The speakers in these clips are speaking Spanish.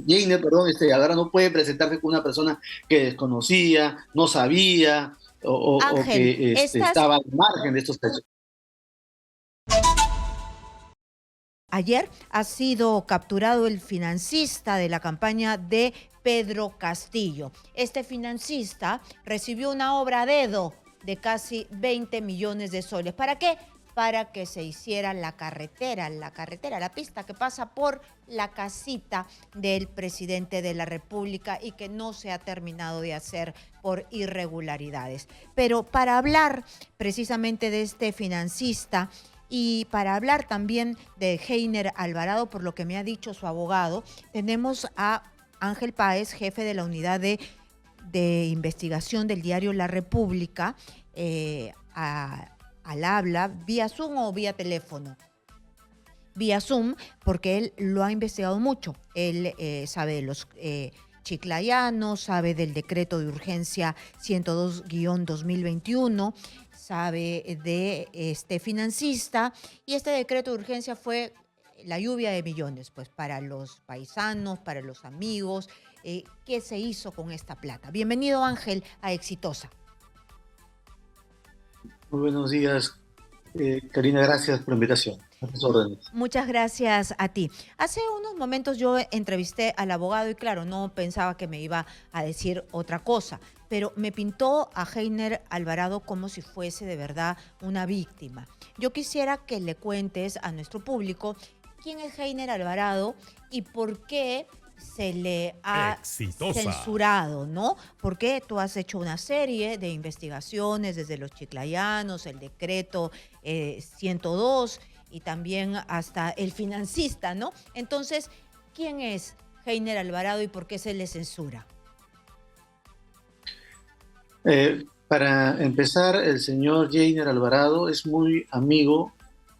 Jainer, perdón, ahora no puede presentarse con una persona que desconocía, no sabía o Ángel, que estas estaba al margen de estos hechos. ayer ha sido capturado el financista de la campaña de Pedro Castillo. Este financista recibió una obra a dedo de casi 20 millones de soles. ¿Para qué? Para que se hiciera la carretera, la pista que pasa por la casita del presidente de la República y que no se ha terminado de hacer por irregularidades. Pero para hablar precisamente de este financista, y para hablar también de Heiner Alvarado, por lo que me ha dicho su abogado, tenemos a Ángel Páez, jefe de la unidad de investigación del diario La República, al habla, vía Zoom o vía teléfono. Vía Zoom, porque él lo ha investigado mucho. Él sabe de los chiclayanos, sabe del decreto de urgencia 102-2021, sabe de este financista, y este decreto de urgencia fue la lluvia de millones, pues para los paisanos, para los amigos. ¿Qué se hizo con esta plata? Bienvenido, Ángel, a Exitosa. Muy buenos días, Karina, gracias por la invitación. A tus órdenes. Muchas gracias a ti. Hace unos momentos yo entrevisté al abogado y claro, no pensaba que me iba a decir otra cosa, pero me pintó a Heiner Alvarado como si fuese de verdad una víctima. Yo quisiera que le cuentes a nuestro público quién es Heiner Alvarado y por qué se le ha Exitosa. censurado, ¿no? Porque tú has hecho una serie de investigaciones desde los chiclayanos, el decreto 102 y también hasta el financista, ¿no? Entonces, ¿quién es Heiner Alvarado y por qué se le censura? Para empezar, el señor Jainer Alvarado es muy amigo,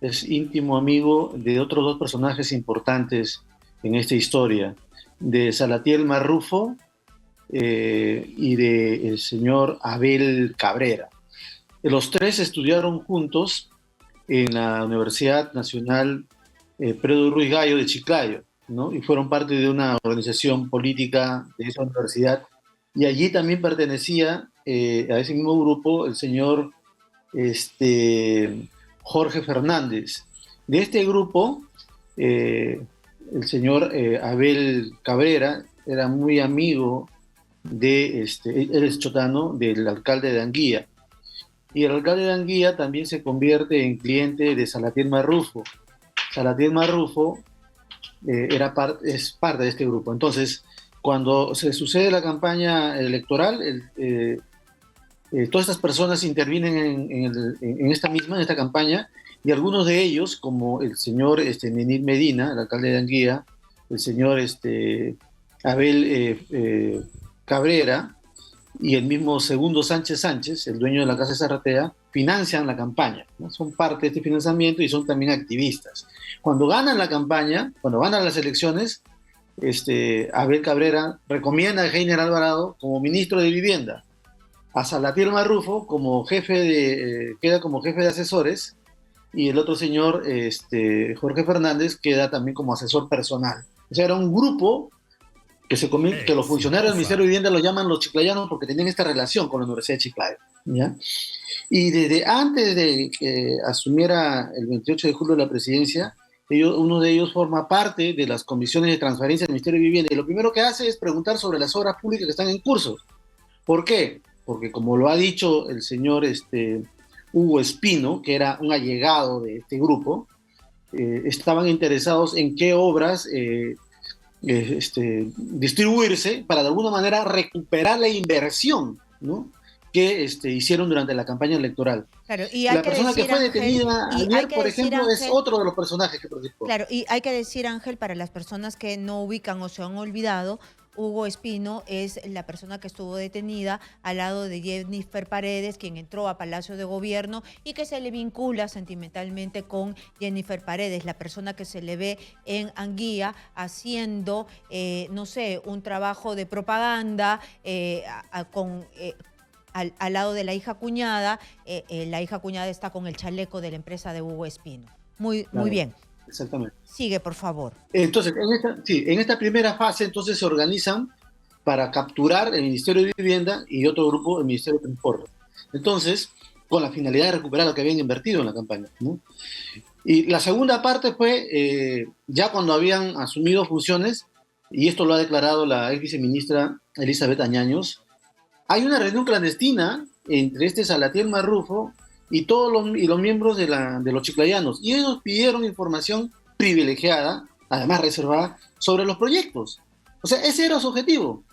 es íntimo amigo de otros dos personajes importantes en esta historia, de Salatiel Marrufo y del señor Abel Cabrera. Los tres estudiaron juntos en la Universidad Nacional Pedro Ruiz Gallo de Chiclayo, ¿no? Y fueron parte de una organización política de esa universidad. Y allí también pertenecía a ese mismo grupo el señor Jorge Fernández. De este grupo, eh, el señor Abel Cabrera era muy amigo él es chotano, del alcalde de Anguía. Y el alcalde de Anguía también se convierte en cliente de Salatiel Marrufo. Salatiel Marrufo es parte de este grupo. Entonces, cuando se sucede la campaña electoral, todas estas personas intervienen en esta campaña, y algunos de ellos, como el señor Nenil Medina, el alcalde de Anguía, el señor Abel Cabrera y el mismo Segundo Sánchez Sánchez, el dueño de la Casa de Zarratea, financian la campaña, ¿no? Son parte de este financiamiento y son también activistas. Cuando ganan la campaña, cuando ganan las elecciones, Abel Cabrera recomienda a Heiner Alvarado como ministro de Vivienda, a Salatiel Marrufo queda como jefe de asesores, y el otro señor, Jorge Fernández, queda también como asesor personal. O sea, era un grupo que los funcionarios del Ministerio de Exitosa. Vivienda lo llaman los chiclayanos porque tenían esta relación con la Universidad de Chiclayo, ¿ya? Y desde antes de que asumiera el 28 de julio la presidencia, uno de ellos forma parte de las comisiones de transparencia del Ministerio de Vivienda, y lo primero que hace es preguntar sobre las obras públicas que están en curso. ¿Por qué? Porque como lo ha dicho el señor Hugo Espino, que era un allegado de este grupo, estaban interesados en qué obras distribuirse para de alguna manera recuperar la inversión, ¿no? Que hicieron durante la campaña electoral. Claro, y hay La que persona que decir, fue Ángel, detenida ayer, por ejemplo, es otro de los personajes que participó. claro, y hay que decir, Ángel, para las personas que no ubican o se han olvidado, Hugo Espino es la persona que estuvo detenida al lado de Jennifer Paredes, quien entró a Palacio de Gobierno y que se le vincula sentimentalmente con Jennifer Paredes, la persona que se le ve en Anguía haciendo, no sé, un trabajo de propaganda al lado de la hija cuñada. La hija cuñada está con el chaleco de la empresa de Hugo Espino. Muy Claro. bien. exactamente. Sigue, por favor. Entonces, en esta primera fase, entonces se organizan para capturar el Ministerio de Vivienda y otro grupo, el Ministerio de Transporte. Entonces, con la finalidad de recuperar lo que habían invertido en la campaña, ¿no? Y la segunda parte fue, ya cuando habían asumido funciones, y esto lo ha declarado la ex viceministra Elizabeth Añaños, hay una reunión clandestina entre Salatiel Marrufo y los miembros de los chiclayanos, y ellos pidieron información privilegiada, además reservada, sobre los proyectos. O sea, ese era su objetivo.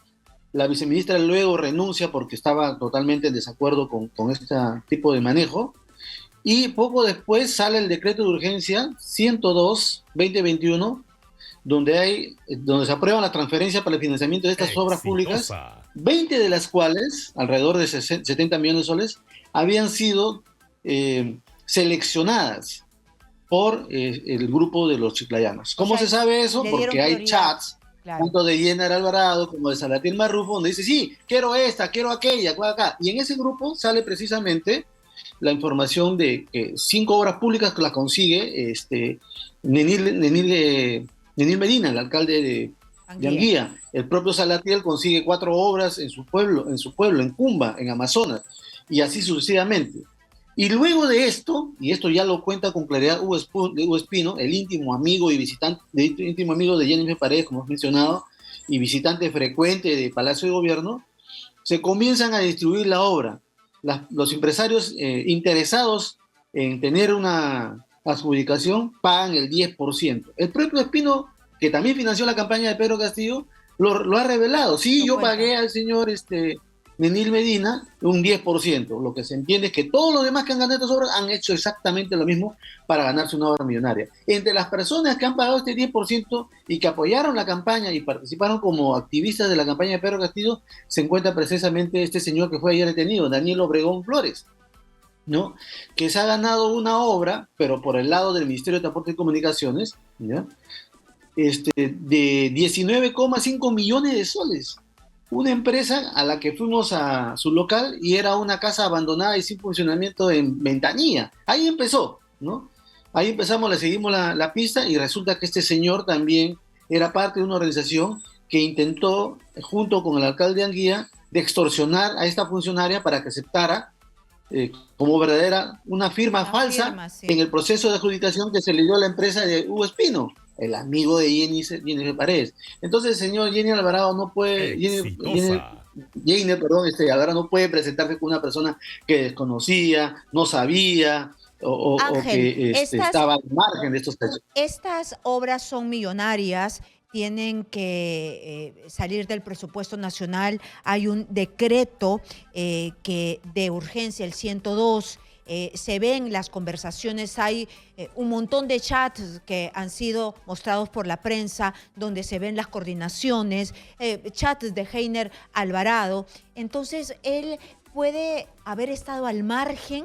La viceministra luego renuncia porque estaba totalmente en desacuerdo con este tipo de manejo, y poco después sale el decreto de urgencia 102-2021, donde se aprueba la transferencia para el financiamiento de estas obras públicas, 20 de las cuales, alrededor de 70 millones de soles, habían sido seleccionadas por el grupo de los chiclayanos. ¿Cómo se sabe eso? Porque hay chats, claro, tanto de Yener Alvarado como de Salatiel Marrufo, donde dice, sí, quiero esta, quiero aquella, acá. Y en ese grupo sale precisamente la información de que 5 obras públicas que las consigue Nenil Medina, el alcalde de Anguía. El propio Salatiel consigue 4 obras en su pueblo, en Cumba, en Amazonas, y así sucesivamente. Y luego de esto, y esto ya lo cuenta con claridad Hugo Espino, el íntimo amigo de Jennifer Paredes, como has mencionado, y visitante frecuente de Palacio de Gobierno, se comienzan a distribuir la obra. Los empresarios interesados en tener una adjudicación pagan el 10%. El propio Espino, que también financió la campaña de Pedro Castillo, lo ha revelado. Sí, yo pagué al señor Nenil Medina un 10%. Lo que se entiende es que todos los demás que han ganado estas obras han hecho exactamente lo mismo para ganarse una obra millonaria. Entre las personas que han pagado este 10% y que apoyaron la campaña y participaron como activistas de la campaña de Pedro Castillo, se encuentra precisamente este señor que fue ayer detenido, Daniel Obregón Flores, ¿no? Que se ha ganado una obra, pero por el lado del Ministerio de Transporte y Comunicaciones, ¿ya? De 19,5 millones de soles. Una empresa a la que fuimos a su local y era una casa abandonada y sin funcionamiento en Ventanilla. Ahí empezó, ¿no? Ahí empezamos, le seguimos la pista y resulta que este señor también era parte de una organización que intentó, junto con el alcalde de Anguía, de extorsionar a esta funcionaria para que aceptara como verdadera una firma falsa, sí, en el proceso de adjudicación que se le dio a la empresa de Hugo Espino, el amigo de Jennifer Paredes. Entonces el señor Jenny Alvarado no puede, Alvarado no puede presentarse con una persona que desconocía, no sabía, Ángel, o que estaba al margen de estos hechos. Estas obras son millonarias, tienen que salir del presupuesto nacional. Hay un decreto que de urgencia, el 102. Se ven las conversaciones, hay un montón de chats que han sido mostrados por la prensa, donde se ven las coordinaciones, chats de Heiner Alvarado. Entonces, él puede haber estado al margen,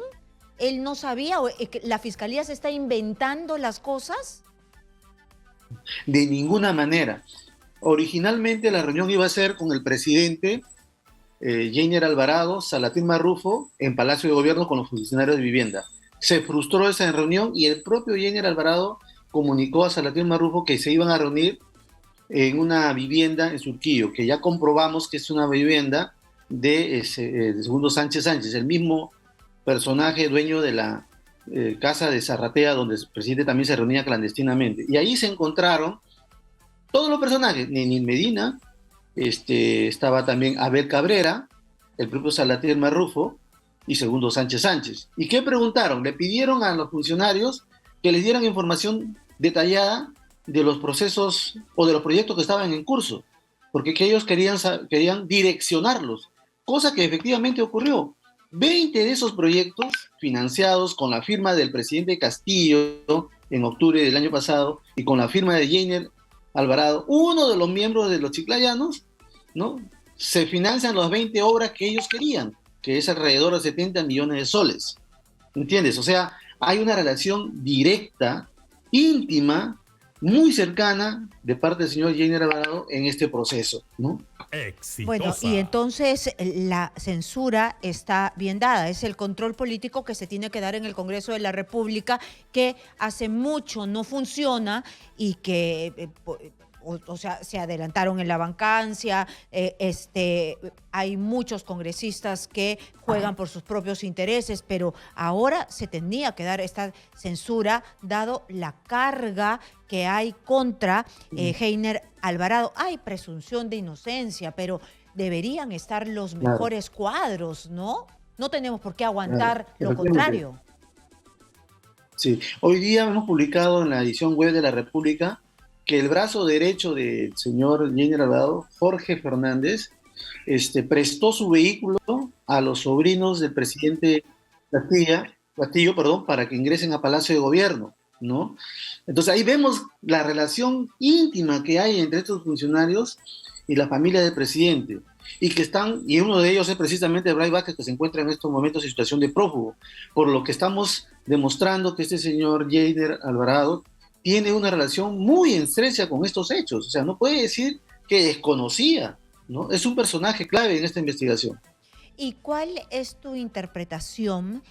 él no sabía, ¿la fiscalía se está inventando las cosas? De ninguna manera. Originalmente la reunión iba a ser con el presidente Yeiner Alvarado, Salatiel Marrufo, en Palacio de Gobierno con los funcionarios de vivienda. Se frustró esa reunión y el propio Yeiner Alvarado comunicó a Salatiel Marrufo que se iban a reunir en una vivienda en Surquillo, que ya comprobamos que es una vivienda de Segundo Sánchez Sánchez, el mismo personaje dueño de la casa de Zarratea, donde el presidente también se reunía clandestinamente. Y ahí se encontraron todos los personajes, Nenil Medina, estaba también Abel Cabrera, el propio Salatiel Marrufo y Segundo Sánchez Sánchez. ¿Y qué preguntaron? Le pidieron a los funcionarios que les dieran información detallada de los procesos o de los proyectos que estaban en curso, porque que ellos querían direccionarlos, cosa que efectivamente ocurrió. 20 de esos proyectos financiados con la firma del presidente Castillo en octubre del año pasado y con la firma de Yeiner Alvarado, uno de los miembros de los chiclayanos, ¿no? Se financian las 20 obras que ellos querían, que es alrededor de 70 millones de soles. ¿Entiendes? O sea, hay una relación directa, íntima, muy cercana de parte del señor Jainer Alvarado en este proceso, ¿no? Bueno, y entonces la censura está bien dada, es el control político que se tiene que dar en el Congreso de la República, que hace mucho no funciona y que o sea, se adelantaron en la vacancia, hay muchos congresistas que juegan por sus propios intereses, pero ahora se tenía que dar esta censura dado la carga que hay contra Jainer Alvarado. Hay presunción de inocencia, pero deberían estar los Claro, mejores cuadros, ¿no? No tenemos por qué claro, aguantar lo efectivamente. contrario. Sí, hoy día hemos publicado en la edición web de la República que el brazo derecho del señor Jenner Alvarado, Jorge Fernández, prestó su vehículo a los sobrinos del presidente Castillo, perdón, para que ingresen a Palacio de Gobierno, ¿no? Entonces ahí vemos la relación íntima que hay entre estos funcionarios y la familia del presidente, y uno de ellos es precisamente Bray Vázquez, que se encuentra en estos momentos en situación de prófugo, por lo que estamos demostrando que este señor Jader Alvarado tiene una relación muy estrecha con estos hechos, o sea, no puede decir que desconocía, ¿no? Es un personaje clave en esta investigación. ¿Y cuál es tu interpretación,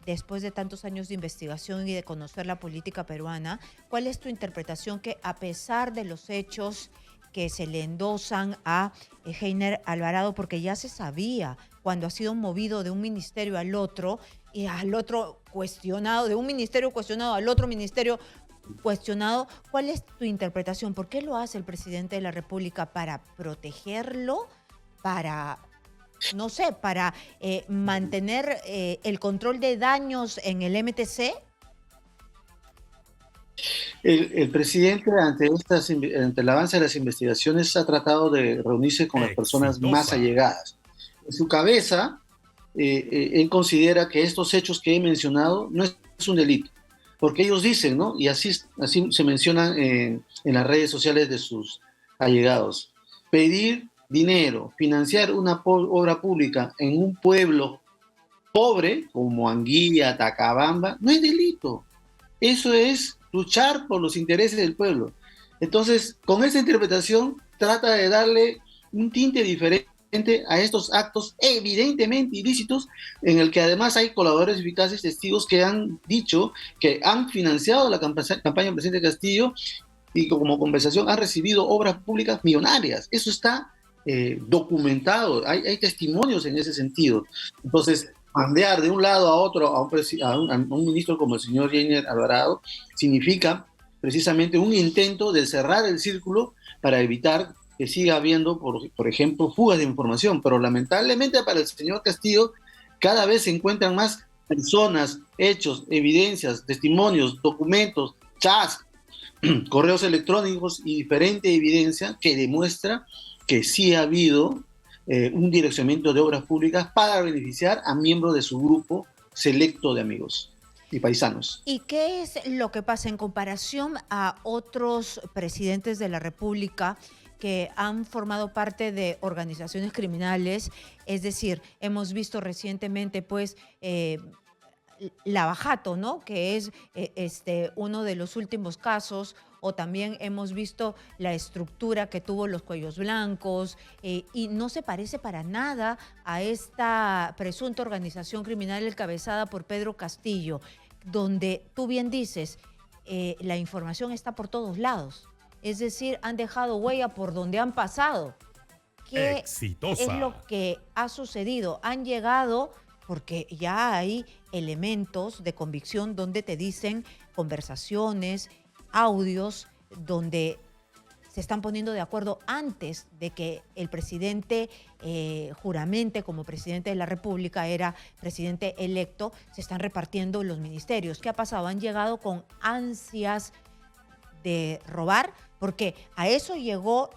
después de tantos años de investigación y de conocer la política peruana, cuál es tu interpretación que a pesar de los hechos que se le endosan a Jainer Alvarado, porque ya se sabía cuando ha sido movido de un ministerio al otro y al otro cuestionado, de un ministerio cuestionado al otro ministerio cuestionado, ¿cuál es tu interpretación? ¿Por qué lo hace el presidente de la República? ¿Para protegerlo? ¿Para no sé, para mantener el control de daños en el MTC? El presidente, ante el avance de las investigaciones, ha tratado de reunirse con las personas más allegadas. En su cabeza, él considera que estos hechos que he mencionado no es un delito, porque ellos dicen, ¿no? Y así se menciona en las redes sociales de sus allegados. Pedir dinero, financiar una obra pública en un pueblo pobre como Anguilla, Tacabamba, no es delito. Eso es luchar por los intereses del pueblo. Entonces, con esa interpretación, trata de darle un tinte diferente a estos actos evidentemente ilícitos, en el que además hay colaboradores eficaces, testigos que han dicho que han financiado la campaña del presidente Castillo y como compensación han recibido obras públicas millonarias. Eso está documentado, hay testimonios en ese sentido. Entonces, mandear de un lado a otro a un ministro como el señor Jainer Alvarado significa precisamente un intento de cerrar el círculo para evitar que siga habiendo, por ejemplo, fugas de información. Pero lamentablemente para el señor Castillo cada vez se encuentran más personas, hechos, evidencias, testimonios, documentos, chats, correos electrónicos y diferente evidencia que demuestra que sí ha habido un direccionamiento de obras públicas para beneficiar a miembros de su grupo selecto de amigos y paisanos. ¿Y qué es lo que pasa en comparación a otros presidentes de la República que han formado parte de organizaciones criminales? Es decir, hemos visto recientemente, pues, Lavajato, ¿no? Que es uno de los últimos casos, o también hemos visto la estructura que tuvo los Cuellos Blancos, y no se parece para nada a esta presunta organización criminal encabezada por Pedro Castillo, donde tú bien dices, la información está por todos lados. Es decir, han dejado huella por donde han pasado. ¿Qué es lo que ha sucedido? Han llegado porque ya hay elementos de convicción donde te dicen conversaciones, audios, donde se están poniendo de acuerdo antes de que el presidente juramente como presidente de la República, era presidente electo, se están repartiendo los ministerios. ¿Qué ha pasado? Han llegado con ansias de robar, porque a eso llegó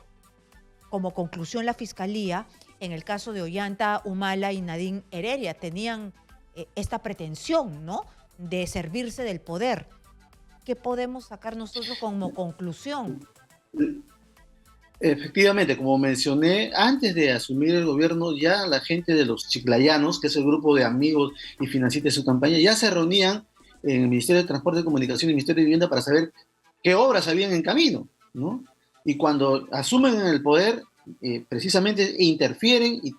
como conclusión la Fiscalía en el caso de Ollanta Humala y Nadine Heredia. Tenían esta pretensión, ¿no?, de servirse del poder. ¿Qué podemos sacar nosotros como conclusión? Efectivamente, como mencioné, antes de asumir el gobierno, ya la gente de los chiclayanos, que es el grupo de amigos y financistas de su campaña, ya se reunían en el Ministerio de Transporte y Comunicación y el Ministerio de Vivienda para saber qué obras habían en camino, ¿no? Y cuando asumen en el poder, precisamente interfieren y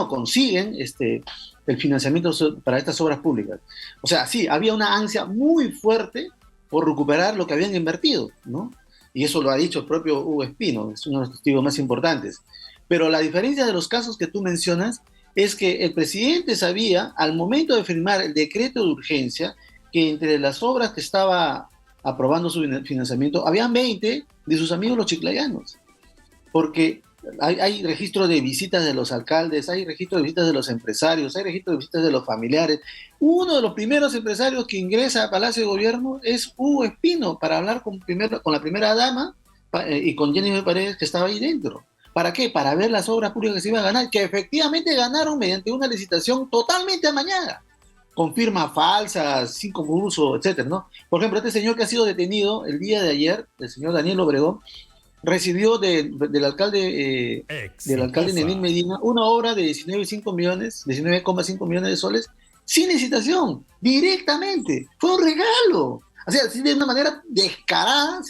consiguen el financiamiento para estas obras públicas. O sea, sí, había una ansia muy fuerte por recuperar lo que habían invertido, ¿no? Y eso lo ha dicho el propio Hugo Espino, es uno de los testigos más importantes. Pero la diferencia de los casos que tú mencionas es que el presidente sabía, al momento de firmar el decreto de urgencia, que entre las obras que estaba aprobando su financiamiento, habían 20 de sus amigos los chiclayanos, porque hay registro de visitas de los alcaldes, hay registro de visitas de los empresarios, hay registro de visitas de los familiares. Uno de los primeros empresarios que ingresa a Palacio de Gobierno es Hugo Espino para hablar con la primera dama y con Jennifer Paredes, que estaba ahí dentro. ¿Para qué? Para ver las obras públicas que se iban a ganar, que efectivamente ganaron mediante una licitación totalmente amañada, con firmas falsas, sin concurso, etcétera, ¿no? Por ejemplo, este señor que ha sido detenido el día de ayer, el señor Daniel Obregón, recibió del alcalde Nenén Medina una obra de 19,5 millones de soles, sin licitación, directamente. Fue un regalo. O sea, de una manera descarada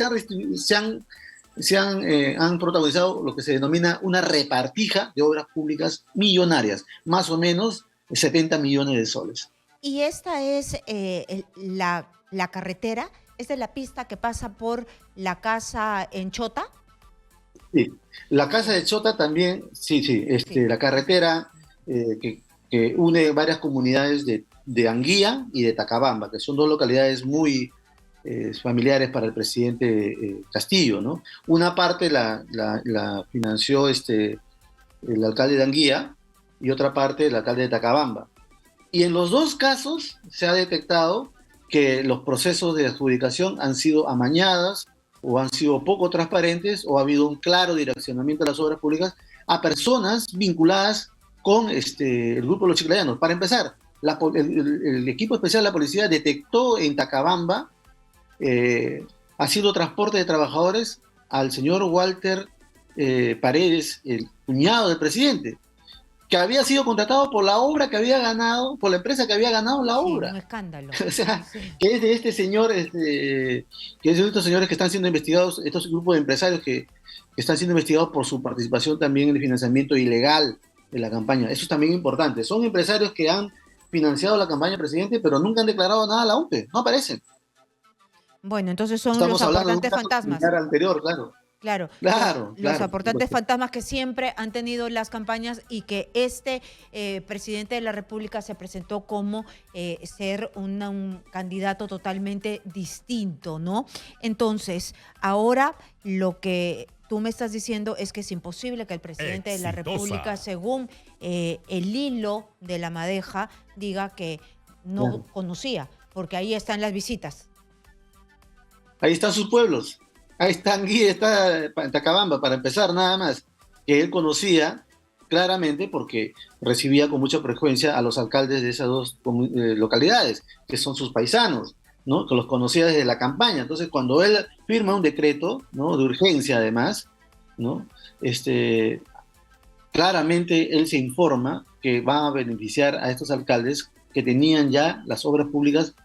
han protagonizado lo que se denomina una repartija de obras públicas millonarias, más o menos 70 millones de soles. Y esta es la carretera, esta es la pista que pasa por la casa en Chota. Sí, la casa de Chota también, sí, Sí. la carretera que une varias comunidades de Anguía y de Tacabamba, que son dos localidades muy familiares para el presidente Castillo, ¿no? Una parte la financió el alcalde de Anguía y otra parte el alcalde de Tacabamba. Y en los dos casos se ha detectado que los procesos de adjudicación han sido amañadas o han sido poco transparentes o ha habido un claro direccionamiento de las obras públicas a personas vinculadas con el grupo de los chiclayanos. Para empezar, el equipo especial de la policía detectó en Tacabamba haciendo transporte de trabajadores al señor Walter Paredes, el cuñado del presidente, que había sido contratado por la obra que había ganado, por la empresa que había ganado la obra. Un escándalo. O sea, Sí. que es de este señor, que es de estos señores que están siendo investigados, estos grupos de empresarios que están siendo investigados por su participación también en el financiamiento ilegal de la campaña. Eso es también importante. Son empresarios que han financiado la campaña del presidente, pero nunca han declarado nada a la OMPE, no aparecen. Bueno, entonces son los Estamos hablando de un aportantes caso fantasmas. similar anterior, claro. Claro, Claro, los por aportantes supuesto. fantasmas que siempre han tenido las campañas y que este presidente de la República se presentó como ser un candidato totalmente distinto, ¿no? Entonces, ahora lo que tú me estás diciendo es que es imposible que el presidente de la República, según el hilo de la madeja, diga que no conocía, porque ahí están las visitas. Ahí están sus pueblos. Ahí está Anguilla, está Tacabamba, para empezar, nada más, que él conocía claramente porque recibía con mucha frecuencia a los alcaldes de esas dos localidades, que son sus paisanos, ¿no? Que los conocía desde la campaña. Entonces, cuando él firma un decreto, ¿no? De urgencia, además, ¿no? Claramente él se informa que va a beneficiar a estos alcaldes que tenían ya las obras públicas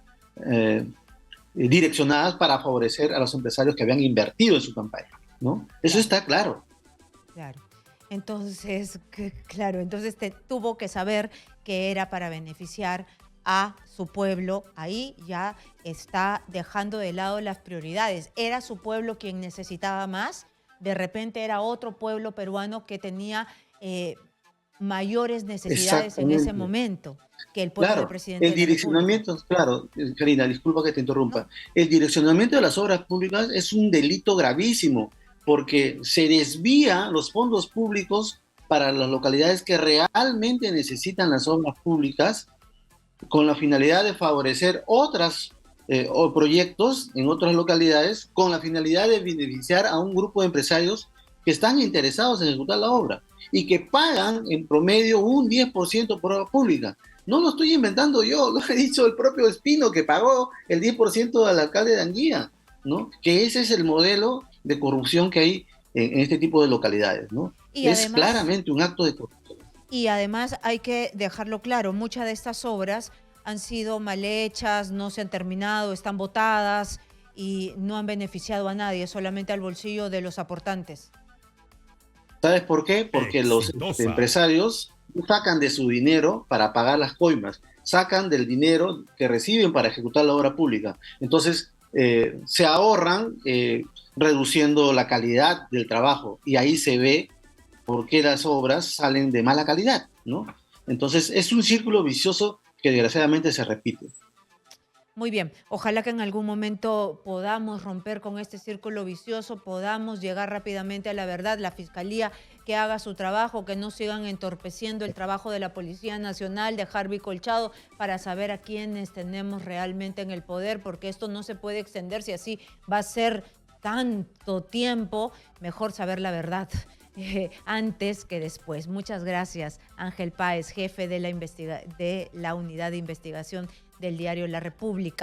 direccionadas para favorecer a los empresarios que habían invertido en su campaña, ¿no? Eso está claro. Claro. Entonces, entonces tuvo que saber que era para beneficiar a su pueblo. Ahí ya está dejando de lado las prioridades. Era su pueblo quien necesitaba más. De repente era otro pueblo peruano que tenía mayores necesidades en ese momento que el pueblo del presidente el de la direccionamiento, República. claro, Karina, disculpa que te interrumpa. ¿No? El direccionamiento de las obras públicas es un delito gravísimo porque se desvía los fondos públicos para las localidades que realmente necesitan las obras públicas con la finalidad de favorecer otras o proyectos en otras localidades con la finalidad de beneficiar a un grupo de empresarios que están interesados en ejecutar la obra y que pagan en promedio un 10% por obra pública. No lo estoy inventando yo, lo ha dicho el propio Espino, que pagó el 10% al alcalde de Anguía, ¿no? Que ese es el modelo de corrupción que hay en este tipo de localidades, ¿no? Y es además, claramente un acto de corrupción. Y además hay que dejarlo claro, muchas de estas obras han sido mal hechas, no se han terminado, están botadas, y no han beneficiado a nadie, solamente al bolsillo de los aportantes. ¿Sabes por qué? Porque los empresarios sacan de su dinero para pagar las coimas, sacan del dinero que reciben para ejecutar la obra pública. Entonces, se ahorran reduciendo la calidad del trabajo y ahí se ve por qué las obras salen de mala calidad, ¿no? Entonces, es un círculo vicioso que desgraciadamente se repite. Muy bien, ojalá que en algún momento podamos romper con este círculo vicioso, podamos llegar rápidamente a la verdad, la Fiscalía que haga su trabajo, que no sigan entorpeciendo el trabajo de la Policía Nacional, de Harvey Colchado, para saber a quiénes tenemos realmente en el poder, porque esto no se puede extender si así va a ser tanto tiempo, mejor saber la verdad. Antes que después. Muchas gracias, Ángel Páez, jefe de la Unidad de Investigación del diario La República.